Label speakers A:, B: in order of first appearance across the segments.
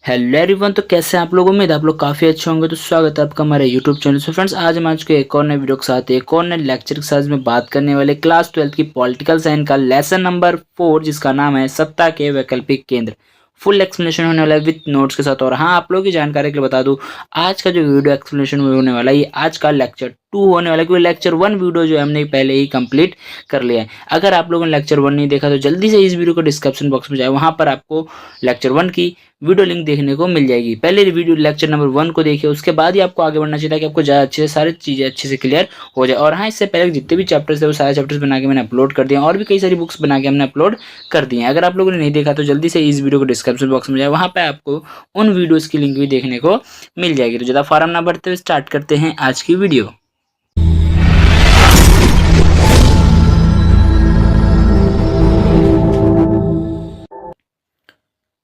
A: Hello everyone. तो कैसे हैं आप लोग? उम्मीद है आप लोग काफ़ी अच्छे होंगे। तो स्वागत है आपका हमारे यूट्यूब चैनल। सो फ्रेंड्स, आज हम आज के एक और नए वीडियो के साथ एक और नए लेक्चर के साथ में बात करने वाले क्लास 12 की पॉलिटिकल साइंस का लेसन नंबर 4, जिसका नाम है सत्ता के वैकल्पिक केंद्र। फुल एक्सप्लेनेशन होने वाला है विद नोट्स के साथ। और हाँ, आप लोगों की जानकारी के लिए बता दूं, आज का जो वीडियो एक्सप्लेनेशन होने वाला है ये आज का लेक्चर 2 होने वाला है, क्योंकि लेक्चर 1 वीडियो जो है हमने पहले ही कंप्लीट कर लिया है। अगर आप लोगों ने लेक्चर 1 नहीं देखा तो जल्दी से इस वीडियो को डिस्क्रिप्शन बॉक्स में जाए, वहां पर आपको लेक्चर 1 की वीडियो लिंक देखने को मिल जाएगी। पहले वीडियो लेक्चर नंबर 1 को देखिए, उसके बाद ही आपको आगे बढ़ना चाहिए ताकि आपको ज़्यादा अच्छे से सारी चीज़ें अच्छे से क्लियर हो जाए। और हाँ, इससे पहले जितने भी चैप्टर्स थे वो सारे चैप्टर्स बना के मैंने अपलोड कर दिया, और भी कई सारी बुक्स बना के हमने अपलोड कर दी हैं। अगर आप लोगों ने नहीं देखा तो जल्दी से इस वीडियो को डिस्क्रिप्शन बॉक्स में जाए, वहाँ पर आपको उन वीडियोज़ की लिंक भी देखने को मिल जाएगी। तो ज़्यादा फार्म ना बढ़ते हुए स्टार्ट करते हैं आज की वीडियो।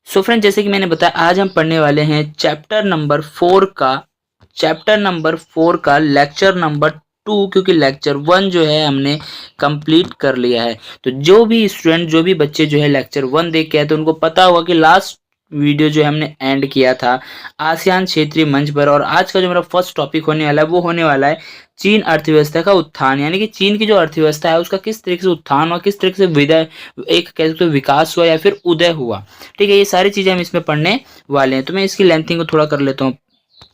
A: सो फ्रेंड, जैसे कि मैंने बताया, आज हम पढ़ने वाले हैं चैप्टर नंबर 4 का लेक्चर नंबर 2, क्योंकि लेक्चर 1 जो है हमने कंप्लीट कर लिया है। तो जो भी स्टूडेंट, जो भी बच्चे जो है लेक्चर 1 देख के आए तो उनको पता होगा कि लास्ट वीडियो जो हमने एंड किया था आसियान क्षेत्रीय मंच पर। और आज का जो मेरा फर्स्ट टॉपिक होने वाला है वो होने वाला है चीन अर्थव्यवस्था का उत्थान, यानी कि चीन की जो अर्थव्यवस्था है उसका किस तरीके से उत्थान हुआ, किस तरीके से विदय एक कह सकते हो विकास हुआ या फिर उदय हुआ। ठीक है, ये सारी चीजें हम इसमें पढ़ने वाले हैं। तो मैं इसकी लेंथिंग को थोड़ा कर लेता हूँ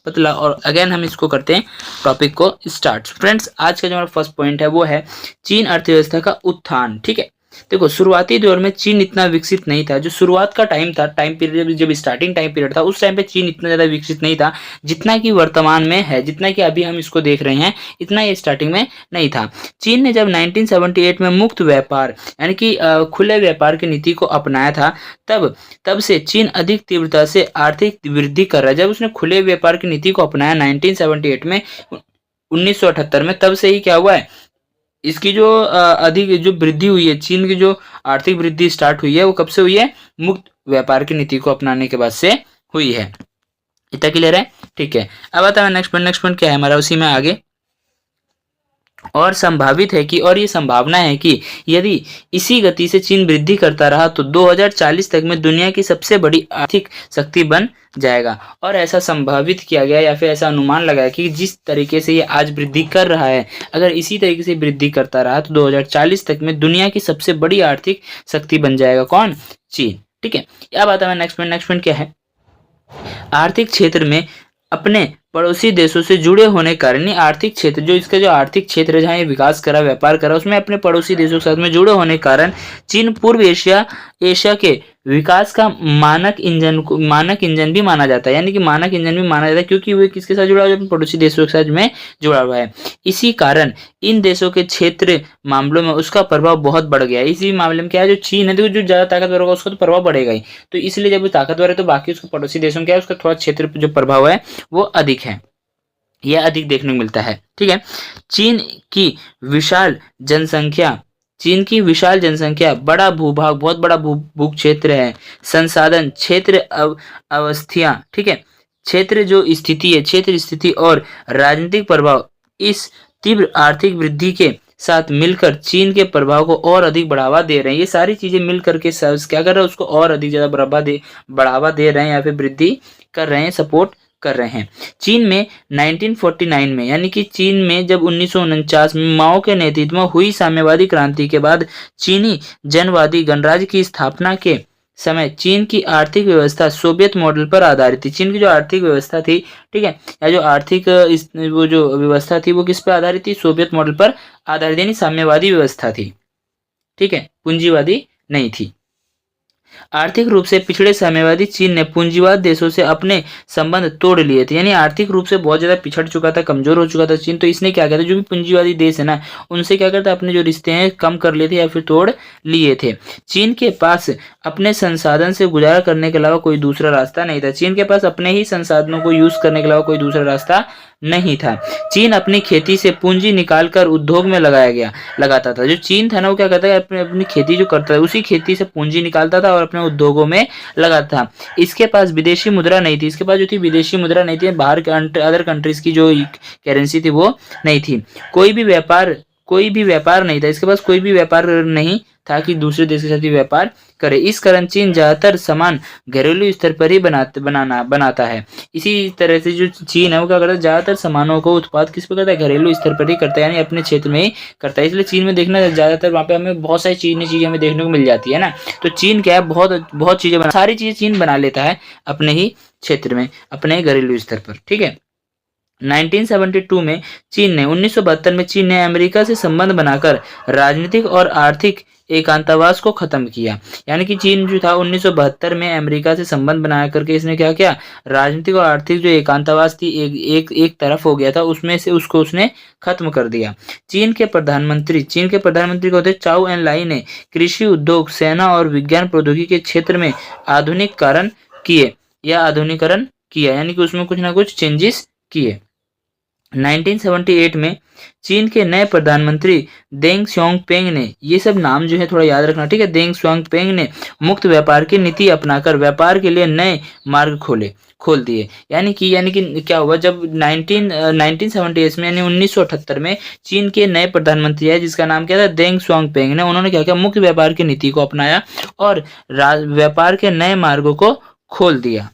A: पतला, और अगेन हम इसको करते हैं टॉपिक को स्टार्ट। फ्रेंड्स, आज का जो हमारा फर्स्ट पॉइंट है वो है चीन अर्थव्यवस्था का उत्थान। ठीक है, देखो, शुरुआती दौर में चीन इतना विकसित नहीं था। जो शुरुआत का टाइम था, टाइम पीरियड जब स्टार्टिंग टाइम पीरियड था, उस टाइम पे चीन इतना ज्यादा विकसित नहीं था जितना कि वर्तमान में है, जितना कि अभी हम इसको देख रहे हैं, इतना ये स्टार्टिंग में नहीं था। चीन ने जब 1978 में मुक्त व्यापार यानी कि खुले व्यापार की नीति को अपनाया था, तब से चीन अधिक तीव्रता से आर्थिक वृद्धि कर रहा है। जब उसने खुले व्यापार की नीति को अपनाया 1978 में, 1978 में, तब से ही क्या हुआ है, इसकी जो अधिक जो वृद्धि हुई है, चीन की जो आर्थिक वृद्धि स्टार्ट हुई है वो कब से हुई है? मुक्त व्यापार की नीति को अपनाने के बाद से हुई है। इतना क्लियर है? ठीक है, अब आता है नेक्स्ट पॉइंट क्या है हमारा, उसी में आगे। और संभावित है कि, और ये संभावना है कि यदि इसी गति से चीन वृद्धि करता रहा तो 2040 तक में दुनिया की सबसे बड़ी आर्थिक शक्ति बन जाएगा। और ऐसा संभावित किया गया या फिर ऐसा अनुमान लगाया कि जिस तरीके से ये आज वृद्धि कर रहा है, अगर इसी तरीके से वृद्धि करता रहा तो 2040 तक में दुनिया की सबसे बड़ी आर्थिक शक्ति बन जाएगा। कौन? चीन। ठीक है, अब आता है नेक्स्ट पॉइंट क्या है, आर्थिक क्षेत्र में अपने पड़ोसी देशों से जुड़े होने के कारण, आर्थिक क्षेत्र जो इसका जो आर्थिक क्षेत्र है जहाँ ये विकास करा, व्यापार करा, उसमें अपने पड़ोसी देशों के साथ में जुड़े होने के कारण चीन पूर्व एशिया के विकास का मानक इंजन भी माना जाता है। यानी कि मानक इंजन भी माना जाता है क्योंकि वो किसके साथ जुड़ा हुआ है? अपने पड़ोसी देशों के साथ में जुड़ा हुआ है। इसी कारण इन देशों के क्षेत्र मामलों में उसका प्रभाव बहुत बढ़ गया है। इसी मामले में क्या है, जो चीन है, जो ज्यादा ताकतवर होगा उसका तो प्रभाव बढ़ेगा ही। तो इसलिए जब वो ताकतवर है तो बाकी उसके पड़ोसी देशों में क्या है, उसका थोड़ा क्षेत्र जो प्रभाव है वो अधिक है, यह अधिक देखने को मिलता है। ठीक है, की विशाल जनसंख्या, बड़ा भूभाग, बहुत बड़ा भू क्षेत्र है, संसाधन क्षेत्र, अवस्थियां, ठीक है, क्षेत्र स्थिति और राजनीतिक प्रभाव इस तीव्र आर्थिक वृद्धि के साथ मिलकर चीन के प्रभाव को और अधिक बढ़ावा दे रहे हैं। ये सारी चीजें मिलकर के क्या कर रहे हैं, उसको और अधिक ज्यादा बढ़ावा दे रहे हैं या फिर वृद्धि कर रहे हैं, सपोर्ट कर रहे हैं। चीन में 1949 में, यानी कि चीन में जब 1949 में माओ के नेतृत्व में हुई साम्यवादी क्रांति के बाद चीनी जनवादी गणराज्य की स्थापना के समय चीन की आर्थिक व्यवस्था सोवियत मॉडल पर आधारित थी। चीन की जो आर्थिक व्यवस्था थी, ठीक है, या जो आर्थिक वो जो व्यवस्था थी वो किस पर आधारित थी? सोवियत मॉडल पर आधारित, यानी साम्यवादी व्यवस्था थी। ठीक है, पूंजीवादी नहीं थी। आर्थिक रूप से पिछड़े साम्यवादी चीन ने पूंजीवाद देशों से अपने संबंध तोड़ लिए थे, यानी आर्थिक रूप से बहुत ज्यादा पिछड़ चुका था, कमजोर हो चुका था चीन। तो इसने क्या किया था, जो भी पूंजीवादी देश है ना, उनसे क्या करता, अपने जो रिश्ते हैं कम कर लिए थे या फिर तोड़ लिए थे। चीन के पास अपने संसाधन से गुजारा करने के अलावा कोई दूसरा रास्ता नहीं था। चीन के पास अपने ही संसाधनों को यूज करने के अलावा कोई दूसरा रास्ता नहीं था। चीन अपनी खेती से पूंजी निकालकर उद्योग में लगाता था। जो चीन था ना, वो क्या करता है, अपनी खेती जो करता है उसी खेती से पूंजी निकालता था और अपने उद्योगों में लगाता था। इसके पास विदेशी मुद्रा नहीं थी। इसके पास जो थी विदेशी मुद्रा नहीं थी, बाहर के अदर कंट्रीज की जो करेंसी थी वो नहीं थी। कोई भी व्यापार नहीं था, इसके पास कोई भी व्यापार नहीं था कि दूसरे देश के साथ भी व्यापार करे। इस कारण चीन ज्यादातर सामान घरेलू स्तर पर ही बनाता है। इसी तरह से जो चीन है वो क्या करता है, ज्यादातर सामानों को उत्पाद किस पे करता है, घरेलू स्तर पर ही करता है, यानी अपने क्षेत्र में ही करता है। इसलिए चीन में देखना ज्यादातर वहाँ पे हमें बहुत सारी चीजें हमें देखने को मिल जाती है ना। तो चीन क्या है, बहुत बहुत चीजें सारी चीजें चीन बना लेता है अपने ही क्षेत्र में, अपने घरेलू स्तर पर। ठीक है, 1972 में चीन ने 1972 में चीन ने अमेरिका से संबंध बनाकर राजनीतिक और आर्थिक एकांतवास को खत्म किया। यानी कि चीन जो था 1972 में अमेरिका से संबंध बना करके इसने क्या किया, राजनीतिक और आर्थिक जो एकांतवास थी एक तरफ हो गया था, उसमें से उसको उसने खत्म कर दिया। चीन के प्रधानमंत्री को होते चाउ एन लाई ने कृषि, उद्योग, सेना और विज्ञान प्रौद्योगिकी के क्षेत्र में आधुनिकीकरण किया, यानी कि उसमें कुछ ना कुछ चेंजेस किए। 1978 में चीन के नए प्रधानमंत्री देंग श्योंगपेंग ने, ये सब नाम जो है थोड़ा याद रखना, ठीक है, देंग श्योंगपेंग ने मुक्त व्यापार की नीति अपनाकर व्यापार के लिए नए मार्ग खोल दिए। यानी कि क्या हुआ, जब 1978 में यानी 1978 में चीन के नए प्रधानमंत्री है जिसका नाम क्या था, देंग श्योंगपेंग ने, उन्होंने क्या किया, मुक्त व्यापार की नीति को अपनाया और व्यापार के नए मार्गों को खोल दिया।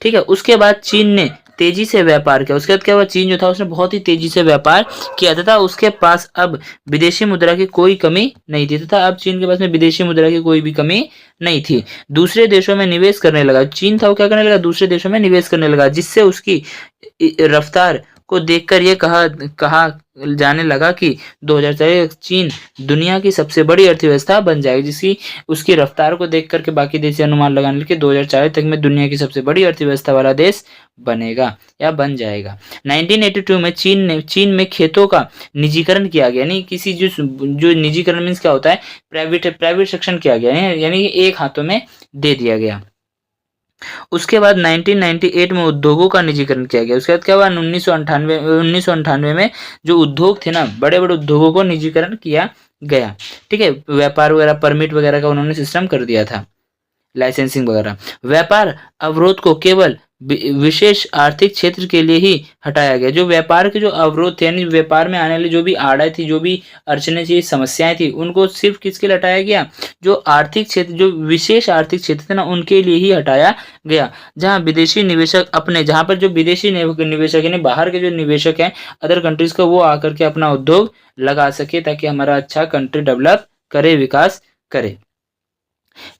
A: ठीक है, उसके बाद चीन ने तेजी से व्यापार किया। उसके बाद क्या हुआ, चीन जो था उसने बहुत ही तेजी से व्यापार किया तथा उसके पास अब विदेशी मुद्रा की कोई कमी नहीं थी, तथा अब चीन के पास में विदेशी मुद्रा की कोई भी कमी नहीं थी। दूसरे देशों में निवेश करने लगा। चीन था वो क्या करने लगा, दूसरे देशों में निवेश करने लगा, जिससे उसकी रफ्तार को देखकर ये कहा जाने लगा कि 2040 चीन दुनिया की सबसे बड़ी अर्थव्यवस्था बन जाएगी। जिसकी उसकी रफ्तार को देख करके बाकी देश अनुमान लगाने लगे 2040 तक में दुनिया की सबसे बड़ी अर्थव्यवस्था वाला देश बनेगा या बन जाएगा। 1982 में चीन में खेतों का निजीकरण किया गया, यानी किसी जो निजीकरण मीन्स क्या होता है, प्राइवेट सेक्शन किया गया, यानी कि एक हाथों में दे दिया गया। उसके बाद 1998 में उद्योगों का निजीकरण किया गया। उसके बाद क्या हुआ, 1998 में जो उद्योग थे ना, बड़े बड़े उद्योगों को निजीकरण किया गया। ठीक है, व्यापार वगैरह परमिट वगैरह का उन्होंने सिस्टम कर दिया था, लाइसेंसिंग वगैरह। व्यापार अवरोध को केवल विशेष आर्थिक क्षेत्र के लिए ही हटाया गया। जो व्यापार के जो अवरोध थे, यानी व्यापार में आने वाली जो भी आड़े थी, जो भी अड़चने थी, समस्याएं थी, उनको सिर्फ किसके लिए हटाया गया, जो आर्थिक क्षेत्र, जो विशेष आर्थिक क्षेत्र थे ना, उनके लिए ही हटाया गया। जहां विदेशी निवेशक जहां पर जो विदेशी निवेशक यानी बाहर के जो निवेशक हैं अदर कंट्रीज का, वो आकर के अपना उद्योग लगा सके, ताकि हमारा अच्छा कंट्री डेवलप करे, विकास करे।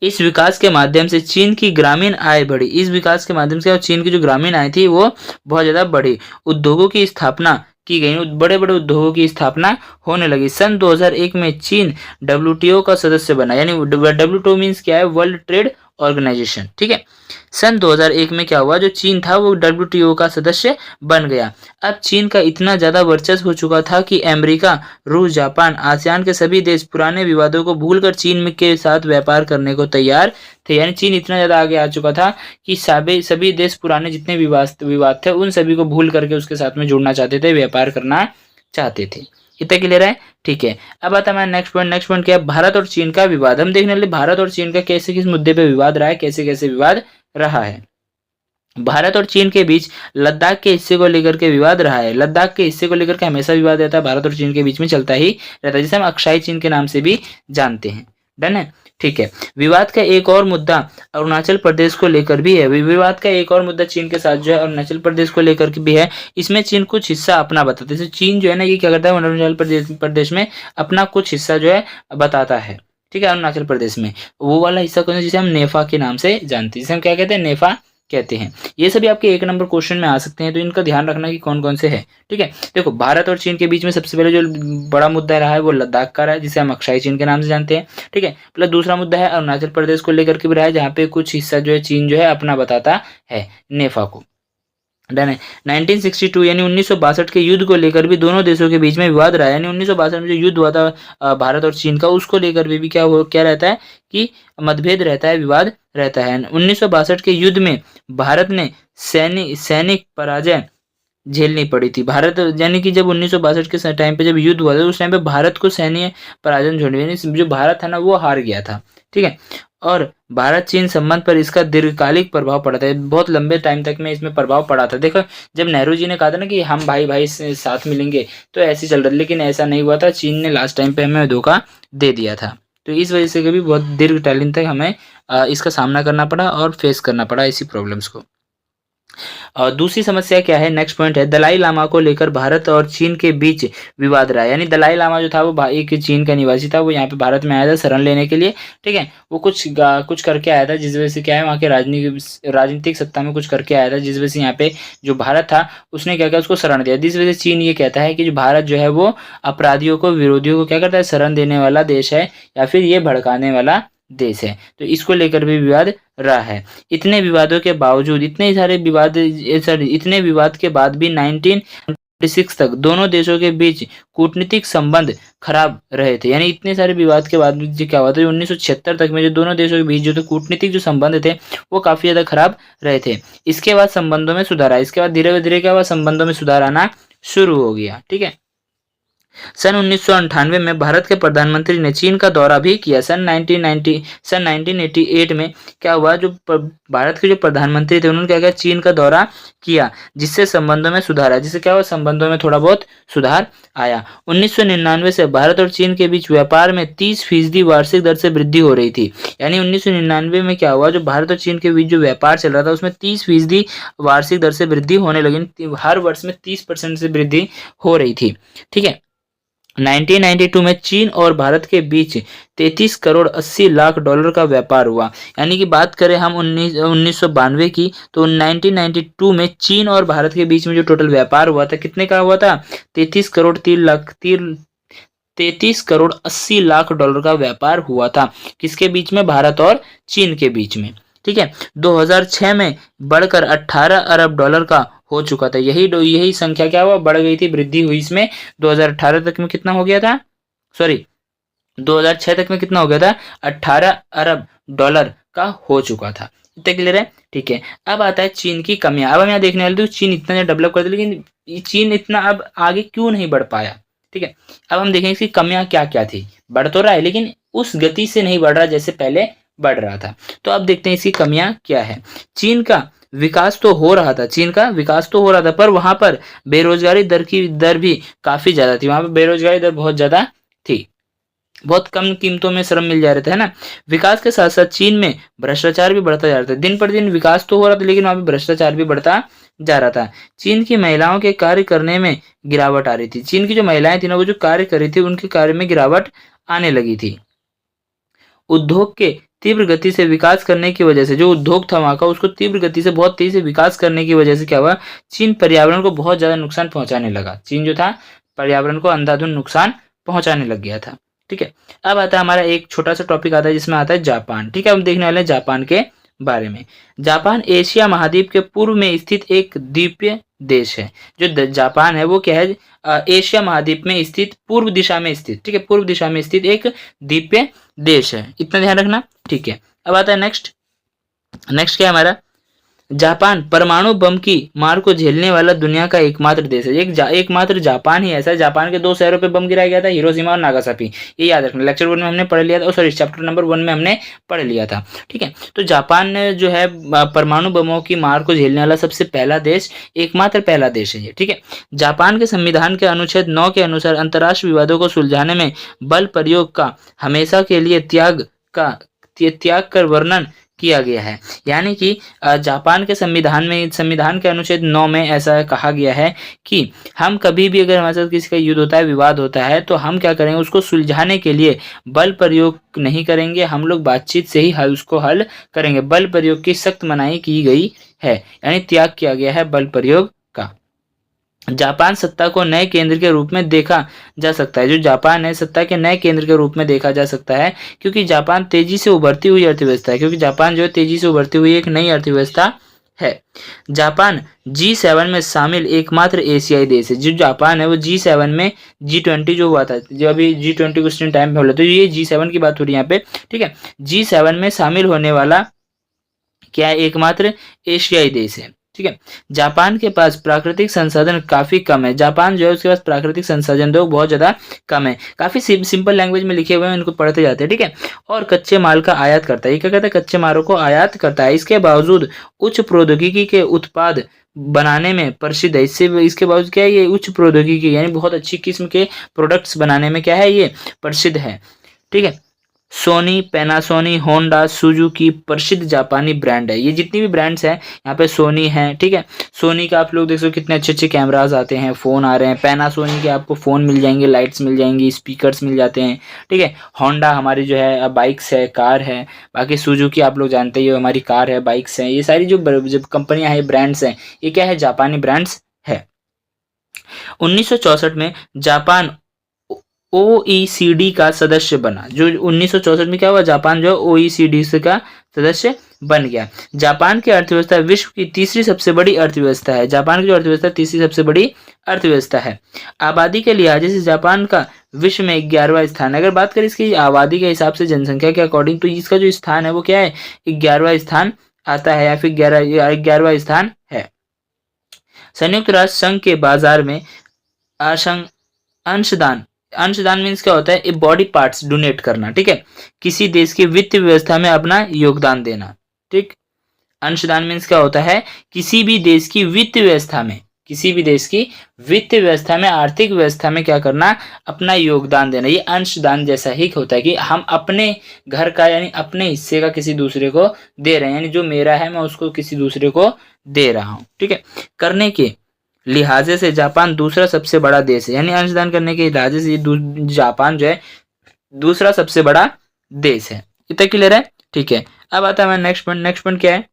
A: इस विकास के माध्यम से चीन की ग्रामीण आय बढ़ी। इस विकास के माध्यम से चीन की जो ग्रामीण आय थी वो बहुत ज्यादा बढ़ी। उद्योगों की स्थापना की गई, बड़े बड़े उद्योगों की स्थापना होने लगी। सन 2001 में चीन WTO का सदस्य बना, यानी WTO मीन्स क्या है, वर्ल्ड ट्रेड ऑर्गेनाइजेशन। ठीक है, सन 2001 में क्या हुआ, जो चीन था वो WTO का सदस्य बन गया। अब चीन का इतना ज्यादा वर्चस्व हो चुका था कि अमेरिका, रूस, जापान, आसियान के सभी देश पुराने विवादों को भूलकर चीन के साथ व्यापार करने को तैयार थे। यानी चीन इतना ज्यादा आगे आ चुका था कि सभी देश पुराने जितने विवाद थे उन सभी को भूल करके उसके साथ में जुड़ना चाहते थे, व्यापार करना चाहते थे। इतना क्लियर है? ठीक है, अब आता है नेक्स्ट पॉइंट क्या है, भारत और चीन का विवाद। हम देखने वाले भारत और चीन का कैसे किस मुद्दे पे विवाद रहा है, कैसे कैसे विवाद रहा है। भारत और चीन के बीच लद्दाख के हिस्से को लेकर के विवाद रहा है। लद्दाख के हिस्से को लेकर के हमेशा विवाद रहता है, भारत और चीन के बीच में चलता ही रहता है, जिसे हम अक्साई चीन के नाम से भी जानते हैं। डन है? ठीक है, विवाद का एक और मुद्दा अरुणाचल प्रदेश को लेकर भी है। विवाद का एक और मुद्दा चीन के साथ जो है अरुणाचल प्रदेश को लेकर के भी है। इसमें चीन कुछ हिस्सा अपना बताता है। जैसे चीन जो है ना, ये क्या करता है, अरुणाचल प्रदेश में अपना कुछ हिस्सा जो है बताता है। ठीक है, अरुणाचल प्रदेश में वो वाला हिस्सा कौन सा, जिसे हम नेफा के नाम से जानते हैं, जिसे हम क्या कहते हैं, नेफा कहते हैं। ये सभी आपके 1 नंबर क्वेश्चन में आ सकते हैं, तो इनका ध्यान रखना कि कौन कौन से है। ठीक है, देखो भारत और चीन के बीच में सबसे पहले जो बड़ा मुद्दा रहा है वो लद्दाख का रहा है, जिसे हम अक्साई चीन के नाम से जानते हैं। ठीक है, प्लस दूसरा मुद्दा है अरुणाचल प्रदेश को लेकर के भी रहा है, जहाँ पे कुछ हिस्सा जो है चीन जो है अपना बताता है, नेफा को। डन है। 1962 यानी 1962 के युद्ध को लेकर भी दोनों देशों के बीच में विवाद रहा है। यानी 1962 में जो युद्ध हुआ था भारत और चीन का, उसको लेकर भी क्या रहता है कि मतभेद रहता है, विवाद रहता है। 1962 के युद्ध में भारत ने सैनिक पराजय झेलनी पड़ी थी। भारत यानी कि जब 1962 के टाइम पे जब युद्ध हुआ था, उस टाइम पे भारत को सैन्य पराजय झेलनी, जो भारत था ना वो हार गया था। ठीक है, और भारत चीन संबंध पर इसका दीर्घकालिक प्रभाव पड़ा था। बहुत लंबे टाइम तक में इसमें प्रभाव पड़ा था। देखो, जब नेहरू जी ने कहा था ना कि हम भाई भाई से साथ मिलेंगे, तो ऐसे चल रहा, लेकिन ऐसा नहीं हुआ था। चीन ने लास्ट टाइम पे हमें धोखा दे दिया था। तो इस वजह से कभी बहुत दीर्घकालीन तक हमें इसका सामना करना पड़ा और फेस करना पड़ा इसी प्रॉब्लम्स को। और दूसरी समस्या क्या है, नेक्स्ट पॉइंट है, दलाई लामा को लेकर भारत और चीन के बीच विवाद रहा। यानी दलाई लामा जो था वो एक चीन का निवासी था, वो यहाँ पे भारत में आया था शरण लेने के लिए। ठीक है, वो कुछ करके आया था, जिस वजह से क्या है, वहाँ के राजनीतिक सत्ता में कुछ करके आया था, जिस वजह से यहाँ पे जो भारत था उसने क्या किया, उसको शरण दिया। जिस वजह से चीन ये कहता है कि जो भारत जो है वो अपराधियों को, विरोधियों को क्या करता है, शरण देने वाला देश है, या फिर ये भड़काने वाला देश है। तो इसको लेकर भी विवाद रहा है। इतने विवादों के बावजूद, इतने विवाद के बाद भी 1946 तक दोनों देशों के बीच कूटनीतिक संबंध खराब रहे थे। यानी इतने सारे विवाद के बाद भी क्या हुआ था, 1976 तक में जो दोनों देशों के बीच जो थे कूटनीतिक जो संबंध थे वो काफी ज्यादा खराब रहे थे। इसके बाद संबंधों में सुधार आया। इसके बाद धीरे धीरे क्या हुआ, संबंधों में सुधार आना शुरू हो गया। ठीक है, सन 1998 में भारत के प्रधानमंत्री ने चीन का दौरा भी किया। सन 1988 में क्या हुआ, जो भारत के जो प्रधानमंत्री थे उन्होंने क्या किया, चीन का दौरा किया, जिससे संबंधों में सुधार आया। जिससे क्या हुआ, संबंधों में थोड़ा बहुत सुधार आया। 1999 से भारत और चीन के बीच व्यापार में 30% वार्षिक दर से वृद्धि हो रही थी। यानी 1999 में क्या हुआ, जो भारत और चीन के बीच जो व्यापार चल रहा था उसमें 30% वार्षिक दर से वृद्धि होने लगी। हर वर्ष में 30% से वृद्धि हो रही थी। ठीक है, 1992 में चीन और भारत के बीच 33 करोड़ 80 लाख डॉलर का व्यापार हुआ। यानी कि बात करें हम 1992 की, तो 1992 में चीन और भारत के बीच में जो टोटल व्यापार हुआ था, कितने का हुआ था, 33 करोड़ 80 लाख डॉलर का व्यापार हुआ था। किसके बीच में, भारत और चीन के बीच में। ठीक है, 2006 में बढ़कर 18 अरब डॉलर का हो चुका था। यही संख्या क्या हुआ, बढ़ गई थी, वृद्धि हुई इसमें। 2018 तक में कितना हो गया था, सॉरी 2006 तक में कितना हो गया था, 18 अरब डॉलर का हो चुका था। इतना क्लियर है। ठीक है, अब आता है चीन की कमियां। अब हम यहाँ देखने वाले थे चीन इतना डेवलप कर दिया, लेकिन चीन इतना अब आगे क्यों नहीं बढ़ पाया। ठीक है, अब हम देखेंगे इसकी कमियां क्या क्या थी। बढ़ तो रहा है लेकिन उस गति से नहीं बढ़ रहा जैसे पहले बढ़ रहा था। तो अब देखते हैं इसकी कमियां क्या है। चीन का विकास तो हो रहा था, पर वहां पर बेरोजगारी दर भी काफी ज्यादा थी। वहां पर बेरोजगारी दर बहुत ज्यादा थी, बहुत कम कीमतों में श्रम मिल जा रहे थे, है ना। विकास के साथ साथ चीन में भ्रष्टाचार भी बढ़ता जा रहा था। दिन पर दिन विकास तो हो रहा था, लेकिन वहां पर भ्रष्टाचार भी बढ़ता जा रहा था। चीन की महिलाओं के कार्य करने में गिरावट आ रही थी। चीन की जो महिलाएं थी ना, वो जो कार्य कर रही थी, उनके कार्य में गिरावट आने लगी थी। उद्योग के तीव्र गति से विकास करने की वजह से, जो उद्योग था वहां का, उसको तीव्र गति से, बहुत तेजी से विकास करने की वजह से क्या हुआ, चीन पर्यावरण को बहुत ज्यादा नुकसान पहुंचाने लगा। चीन जो था पर्यावरण को अंधाधुंध नुकसान पहुंचाने लग गया था। ठीक है, अब आता है हमारा एक छोटा सा टॉपिक आता है जिसमें आता है जापान। ठीक है, हम देखने वाले हैं जापान के बारे में। जापान एशिया महाद्वीप के पूर्व में स्थित एक द्वीपीय देश है। जो जापान है वो क्या है, एशिया महाद्वीप में स्थित, पूर्व दिशा में स्थित, ठीक है, पूर्व दिशा में स्थित एक द्वीपीय देश है। इतना ध्यान रखना। ठीक है, अब आता है नेक्स्ट क्या है हमारा, जापान परमाणु बम की मार को झेलने वाला दुनिया का एकमात्र देश है। एकमात्र जापान ही ऐसा है। जापान के 2 शहरों पे बम गिराया गया था, हिरोशिमा और नागासाकी। ये याद रखना, लेक्चर 1 में हमने पढ़ लिया था, सॉरी चैप्टर नंबर 1 में हमने पढ़ लिया था। ठीक है, तो जापान ने जो है परमाणु बमों की मार को झेलने वाला सबसे पहला देश, एकमात्र पहला देश है ये। ठीक है, जापान के संविधान के अनुच्छेद 9 के अनुसार अंतर्राष्ट्रीय विवादों को सुलझाने में बल प्रयोग का हमेशा के लिए त्याग कर वर्णन किया गया है। यानी कि जापान के संविधान के अनुच्छेद 9 में ऐसा कहा गया है कि हम कभी भी, अगर हमारे साथ किसी का युद्ध होता है, विवाद होता है, तो हम क्या करेंगे, उसको सुलझाने के लिए बल प्रयोग नहीं करेंगे, हम लोग बातचीत से ही उसको हल करेंगे। बल प्रयोग की सख्त मनाही की गई है, यानी त्याग किया गया है बल प्रयोग का। जापान सत्ता को नए केंद्र के रूप में देखा जा सकता है। जो जापान है, सत्ता के नए केंद्र के रूप में देखा जा सकता है, क्योंकि जापान तेजी से उभरती हुई अर्थव्यवस्था है। क्योंकि जापान जो है तेजी से उभरती हुई एक नई अर्थव्यवस्था है। जापान G7 में शामिल एकमात्र एशियाई देश है। जो जापान है वो G7 में, G20 जो हुआ था, जो अभी G20 कुछ टाइम में बोला, तो ये G7 की बात हो रही है यहाँ पे। ठीक है, G7 में शामिल होने वाला क्या है, एकमात्र एशियाई देश है। ठीक है। जापान के पास प्राकृतिक संसाधन काफी कम है। जापान जो है उसके पास प्राकृतिक संसाधन तो बहुत ज्यादा कम है। काफी सिंपल लैंग्वेज में लिखे हुए हैं, इनको पढ़ते जाते हैं, ठीक है। और कच्चे माल का आयात करता है। ये क्या कहता है? कच्चे मालों को आयात करता है। इसके बावजूद उच्च प्रौद्योगिकी के उत्पाद बनाने में प्रसिद्ध है। इसके बावजूद क्या है? ये उच्च प्रौद्योगिकी यानी बहुत अच्छी किस्म के प्रोडक्ट्स बनाने में क्या है? ये प्रसिद्ध है, ठीक है। सोनी, पैनासोनी, होंडा, सुजुकी प्रसिद्ध जापानी ब्रांड है। ये जितनी भी ब्रांड्स हैं यहाँ पे सोनी है, ठीक है। सोनी का आप लोग देख सकते हो कितने अच्छे अच्छे कैमराज आते हैं, फोन आ रहे हैं। पैनासोनी के आपको फोन मिल जाएंगे, लाइट्स मिल जाएंगी, स्पीकर्स मिल जाते हैं, ठीक है। होंडा हमारी जो है बाइक्स है, कार है। बाकी सुजुकी आप लोग जानते ही हो, हमारी कार है, बाइक्स हैं। ये सारी जो कंपनियां हैं, ब्रांड्स हैं, ये क्या है? जापानी ब्रांड्स है। 1964 में जापान ओईसीडी का सदस्य बना। जो 1964 में क्या हुआ? जापान जो ओईसीडी से का सदस्य बन गया। जापान की अर्थव्यवस्था विश्व की तीसरी सबसे बड़ी अर्थव्यवस्था है। जापान की जो अर्थव्यवस्था तीसरी सबसे बड़ी अर्थव्यवस्था है। आबादी के लिहाज से जापान का विश्व में 11वां स्थान है। अगर बात करें इसकी आबादी के हिसाब से, जनसंख्या के अकॉर्डिंग, तो इसका जो स्थान है वो क्या है? 11वां स्थान आता है, या फिर 11वां स्थान है। संयुक्त राष्ट्र संघ के बाजार में अंशदान, अंशदान मीन्स क्या होता है? ये बॉडी पार्ट्स डोनेट करना, ठीक है। किसी देश की वित्त व्यवस्था में अपना योगदान देना, ठीक। अंशदान मीन्स क्या होता है? किसी भी देश की वित्त व्यवस्था में, किसी भी देश की वित्त व्यवस्था में, आर्थिक व्यवस्था में क्या करना? अपना योगदान देना। ये अंशदान जैसा ही होता है कि हम अपने घर का यानी अपने हिस्से का किसी दूसरे को दे रहे हैं, यानी जो मेरा है मैं उसको किसी दूसरे को दे रहा हूं, ठीक है। करने के लिहाजे से जापान दूसरा सबसे बड़ा देश है, यानी अंशदान करने के लिहाजे से जापान जो है दूसरा सबसे बड़ा देश है। इतना क्लियर है, ठीक है। अब आता है नेक्स्ट पॉइंट। नेक्स्ट पॉइंट क्या है?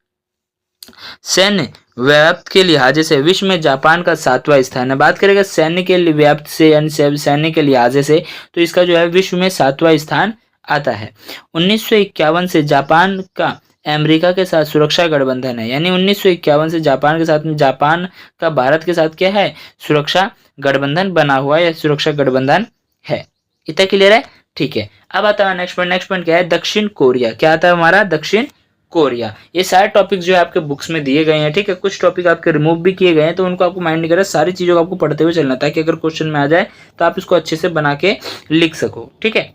A: सैन्य व्याप्त के लिहाजे से विश्व में जापान का 7वां स्थान है। बात करेगा सैन्य के व्याप्त से यानी सैन्य के लिहाजे से, तो इसका जो है विश्व में 7वां स्थान आता है। 1951 से जापान का अमेरिका के साथ सुरक्षा गठबंधन है, यानी 1951 से जापान के साथ में, जापान का भारत के साथ क्या है? सुरक्षा गठबंधन बना हुआ है, या सुरक्षा गठबंधन है। इतना क्लियर है, ठीक है। अब आता है नेक्स्ट पॉइंट। नेक्स्ट पॉइंट क्या है? दक्षिण कोरिया। क्या आता है हमारा? दक्षिण कोरिया। ये सारे टॉपिक जो है आपके बुक्स में दिए गए हैं, ठीक है। कुछ टॉपिक आपके रिमूव भी किए गए हैं, तो उनको आपको माइंड नहीं करना, सारी चीजों को आपको पढ़ते हुए चलना, ताकि अगर क्वेश्चन में आ जाए तो आप इसको अच्छे से बना के लिख सको, ठीक है।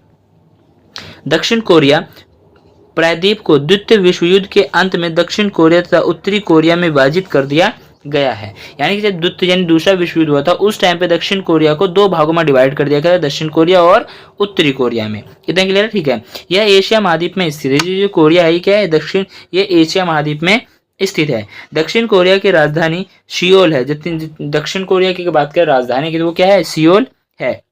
A: दक्षिण कोरिया प्रायद्वीप को द्वितीय विश्व युद्ध के अंत में दक्षिण कोरिया तथा उत्तरी कोरिया में विभाजित कर दिया गया है। यानी कि जब द्वितीय यानी दूसरा विश्व युद्ध हुआ था, उस टाइम पे दक्षिण कोरिया को 2 भागों में डिवाइड कर दिया गया, दक्षिण कोरिया और उत्तरी कोरिया में। इतना क्लियर है, ठीक है। यह एशिया महाद्वीप में स्थित है। जो कोरिया है क्या है? दक्षिण, ये एशिया महाद्वीप में स्थित है। दक्षिण कोरिया की राजधानी सियोल है। दक्षिण कोरिया की बात करें राजधानी की, तो वो क्या है? सियोल है।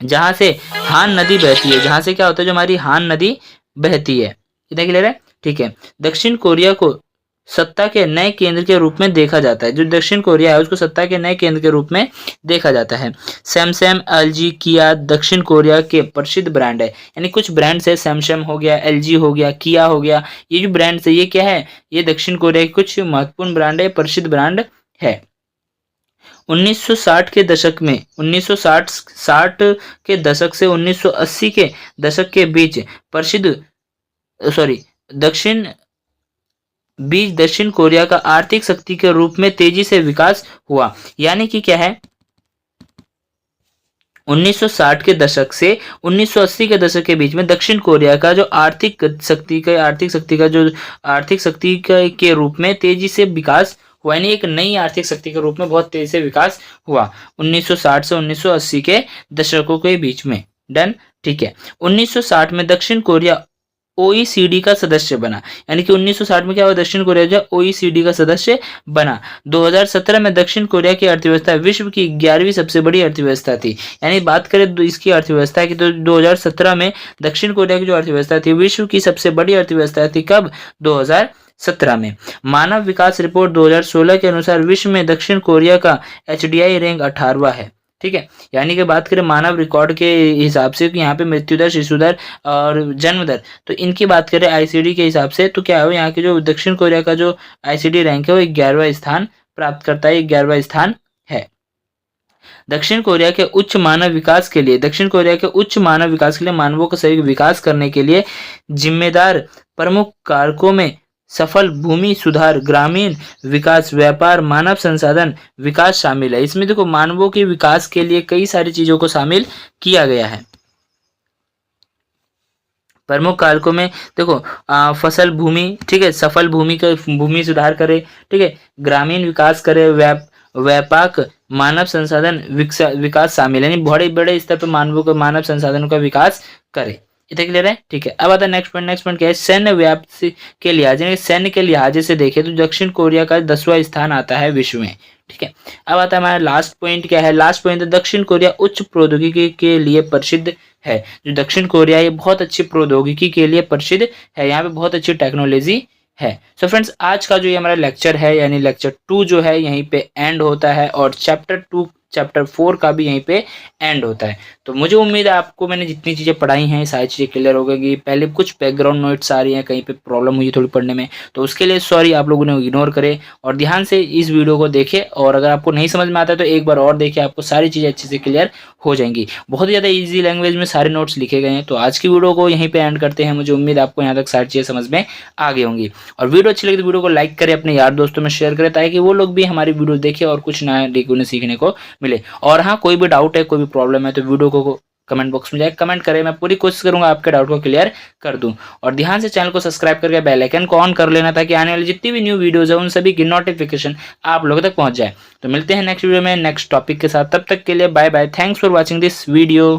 A: जहां से हान नदी बहती है, जहां से क्या होता है? जो हमारी हान नदी बहती है। इतना क्लियर है, ठीक है। दक्षिण कोरिया को सत्ता के नए केंद्र के रूप में देखा जाता है। जो दक्षिण कोरिया है उसको सत्ता के नए केंद्र के रूप में देखा जाता है। सैमसंग, एलजी, किया दक्षिण कोरिया के प्रसिद्ध ब्रांड है। यानी कुछ ब्रांड्स है, सैमसंग हो गया, एलजी हो गया, किया हो गया, ये जो ब्रांड्स है ये क्या है? ये दक्षिण कोरिया के कुछ महत्वपूर्ण ब्रांड है, प्रसिद्ध ब्रांड है। 1960 के दशक में 1960 के दशक से 1980 के दशक के बीच दक्षिण कोरिया का आर्थिक शक्ति के रूप में तेजी से विकास हुआ। यानी कि क्या है? 1960 के दशक से 1980 के दशक के बीच में दक्षिण कोरिया का जो आर्थिक शक्ति के रूप में तेजी से विकास हुआ, यानी एक नई आर्थिक शक्ति के रूप में बहुत तेजी से विकास हुआ 1960 से 1980 के दशकों के बीच में। डन, ठीक है। 1960 में दक्षिण कोरिया ओईसीडी का सदस्य बना। यानी कि 1960 में क्या हुआ? दक्षिण कोरिया जो ओईसीडी का सदस्य बना। 2017 में दक्षिण कोरिया की अर्थव्यवस्था विश्व की 11वीं सबसे बड़ी अर्थव्यवस्था थी। यानी बात करें इसकी अर्थव्यवस्था की, तो 2017 में दक्षिण कोरिया की जो अर्थव्यवस्था थी विश्व की सबसे बड़ी अर्थव्यवस्था थी। कब? 2017 में। मानव विकास रिपोर्ट 2016 के अनुसार विश्व में दक्षिण कोरिया का एचडीआई रैंक 18वां है, ठीक है। यानी कि बात करें मानव रिकॉर्ड के हिसाब से कि यहाँ पे मृत्यु दर, शिशु दर और जन्म दर, तो इनकी बात करें आईसीडी के हिसाब से, तो क्या है? यहाँ के जो दक्षिण कोरिया का जो आईसीडी रैंक है वो 11वां स्थान प्राप्त करता है, 11वां स्थान है। दक्षिण कोरिया के उच्च मानव विकास के लिए मानवों का सही विकास करने के लिए जिम्मेदार प्रमुख कारकों में सफल भूमि सुधार, ग्रामीण विकास, व्यापार, मानव संसाधन विकास शामिल है। इसमें देखो मानवों के विकास के लिए कई सारी चीजों को शामिल किया गया है। प्रमुख कारकों में देखो फसल भूमि, ठीक है, सफल भूमि का भूमि सुधार करे, ठीक है, ग्रामीण विकास करे, व्यापक मानव संसाधन विकास शामिल है, यानी बड़े बड़े स्तर पर मानवों का मानव संसाधनों का विकास करे। इतना क्लियर है, ठीक है। अब आता है नेक्स्ट पॉइंट। नेक्स्ट पॉइंट क्या है, सैन्य व्याप्ति के लिहाज, सैन्य के लिहाज से देखें तो दक्षिण कोरिया का 10वां स्थान आता है विश्व में, ठीक है। अब आता है हमारा लास्ट पॉइंट क्या है, लास्ट पॉइंट है दक्षिण कोरिया उच्च प्रौद्योगिकी के लिए प्रसिद्ध है। जो दक्षिण कोरिया ये बहुत अच्छी प्रौद्योगिकी के लिए प्रसिद्ध है, यहाँ पे बहुत अच्छी टेक्नोलॉजी है। सो फ्रेंड्स आज का जो ये हमारा लेक्चर है यानी लेक्चर 2 जो है यहीं पे एंड होता है और चैप्टर 4 का भी यहीं पे एंड होता है। तो मुझे उम्मीद है आपको मैंने जितनी चीज़ें पढ़ाई हैं सारी चीज़ें क्लियर हो गई। पहले कुछ बैकग्राउंड नोट्स आ रही हैं, कहीं पे प्रॉब्लम हुई थोड़ी पढ़ने में, तो उसके लिए सॉरी, आप लोगों ने इग्नोर करे और ध्यान से इस वीडियो को देखें। और अगर आपको नहीं समझ में आता है तो एक बार और देखें, आपको सारी चीज़ें अच्छे से क्लियर हो जाएंगी। बहुत ही ज़्यादा ईजी लैंग्वेज में सारे नोट्स लिखे गए हैं। तो आज की वीडियो को यहीं पर एंड करते हैं। मुझे उम्मीद आपको यहाँ तक सारी चीज़ें समझ में आ गई होंगी। और वीडियो अच्छी लगी तो वीडियो को लाइक करें, अपने यार दोस्तों में शेयर करें ताकि वो लोग भी हमारी वीडियो देखें और कुछ नया उन्हें सीखने को मिले। और हाँ, कोई भी डाउट है, कोई भी प्रॉब्लम है तो वीडियो को कमेंट बॉक्स में जाकर कमेंट करें, मैं पूरी कोशिश करूंगा आपके डाउट को क्लियर कर दूं। और ध्यान से चैनल को सब्सक्राइब करके बेल आइकन को ऑन कर लेना ताकि आने वाली जितनी भी न्यू वीडियोस है उन सभी की नोटिफिकेशन आप लोगों तक पहुंच जाए। तो मिलते हैं नेक्स्ट वीडियो में नेक्स्ट टॉपिक के साथ, तब तक के लिए bye bye. Thanks for watching this video.